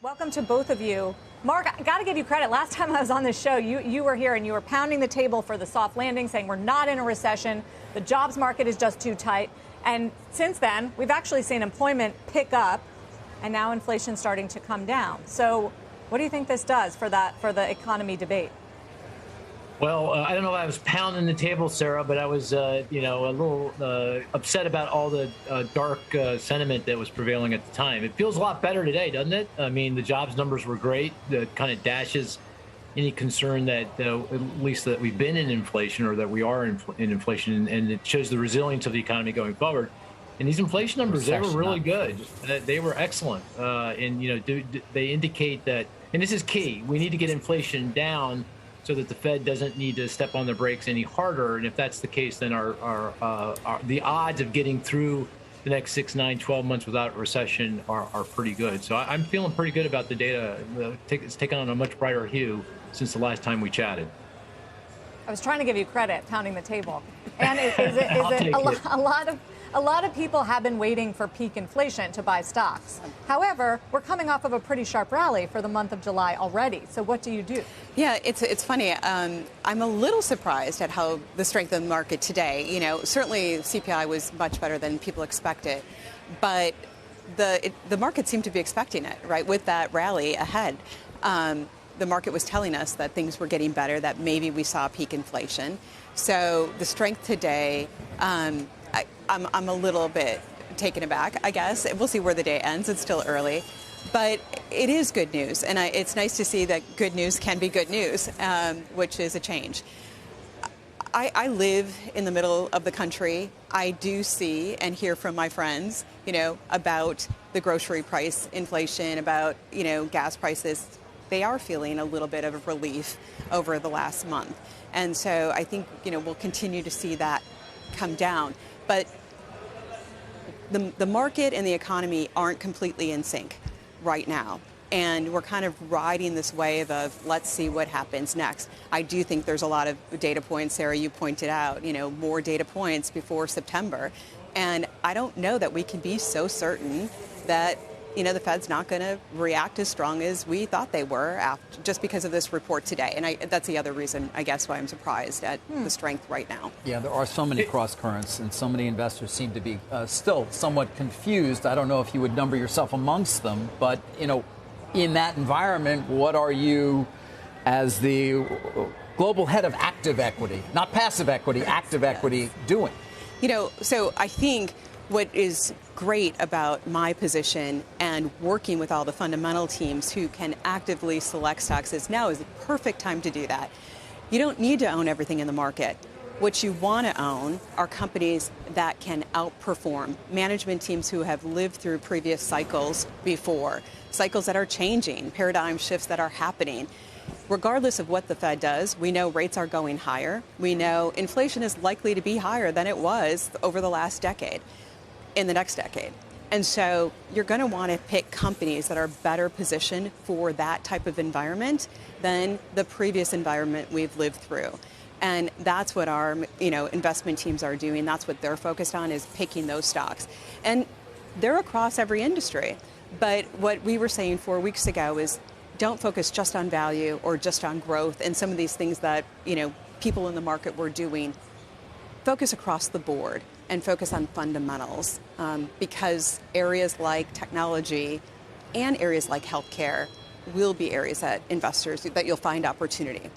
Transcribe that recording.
Welcome to both of you. Mark, I got to give you credit. Last time I was on this show, you were here and you were pounding the table for the soft landing, saying we're not in a recession. The jobs market is just too tight. And since then, we've actually seen employment pick up and now inflation's starting to come down. So what do you think this does for the economy debate? Well, I don't know if I was pounding the table, Sarah, but I was, a little upset about all the dark sentiment that was prevailing at the time. It feels a lot better today, doesn't it? I mean, the jobs numbers were great. That kind of dashes any concern that at least that we've been in inflation or that we are in inflation, and it shows the resilience of the economy going forward. And these inflation numbers, they were really good. They were excellent. And, they indicate that, and this is key, we need to get inflation down so that the Fed doesn't need to step on the brakes any harder. And if that's the case, then the odds of getting through the next 6, 9, 12 months without a recession are pretty good. So I'm feeling pretty good about the data. It's taken on a much brighter hue since the last time we chatted. I was trying to give you credit, pounding the table. And a lot of people have been waiting for peak inflation to buy stocks. However, we're coming off of a pretty sharp rally for the month of July already. So what do you do? Yeah, it's funny. I'm a little surprised at how the strength of the market today. Certainly CPI was much better than people expected, but the market seemed to be expecting it, right? With that rally ahead, the market was telling us that things were getting better, that maybe we saw peak inflation. So the strength today, I'm a little bit taken aback, I guess. We'll see where the day ends. It's still early. But it is good news. And it's nice to see that good news can be good news, which is a change. I live in the middle of the country. I do see and hear from my friends, about the grocery price inflation, about, gas prices. They are feeling a little bit of relief over the last month. And so I think, we'll continue to see that come down. But the market and the economy aren't completely in sync right now. And we're kind of riding this wave of let's see what happens next. I do think there's a lot of data points, Sarah, you pointed out, more data points before September. And I don't know that we can be so certain that the Fed's not going to react as strong as we thought they were just because of this report today. And that's the other reason, I guess, why I'm surprised at the strength right now. Yeah, there are so many cross currents, and so many investors seem to be still somewhat confused. I don't know if you would number yourself amongst them, but, in that environment, what are you, as the global head of active equity, not passive equity, active equity, doing? So I think what is great about my position and working with all the fundamental teams who can actively select stocks is now is the perfect time to do that. You don't need to own everything in the market. What you want to own are companies that can outperform, management teams who have lived through previous cycles before, cycles that are changing, paradigm shifts that are happening. Regardless of what the Fed does, we know rates are going higher. We know inflation is likely to be higher than it was over the last decade, in the next decade. And so you're going to want to pick companies that are better positioned for that type of environment than the previous environment we've lived through. And that's what our, investment teams are doing. That's what they're focused on, is picking those stocks. And they're across every industry. But what we were saying 4 weeks ago is don't focus just on value or just on growth and some of these things that, people in the market were doing. Focus across the board and focus on fundamentals, because areas like technology and areas like healthcare will be areas that you'll find opportunity.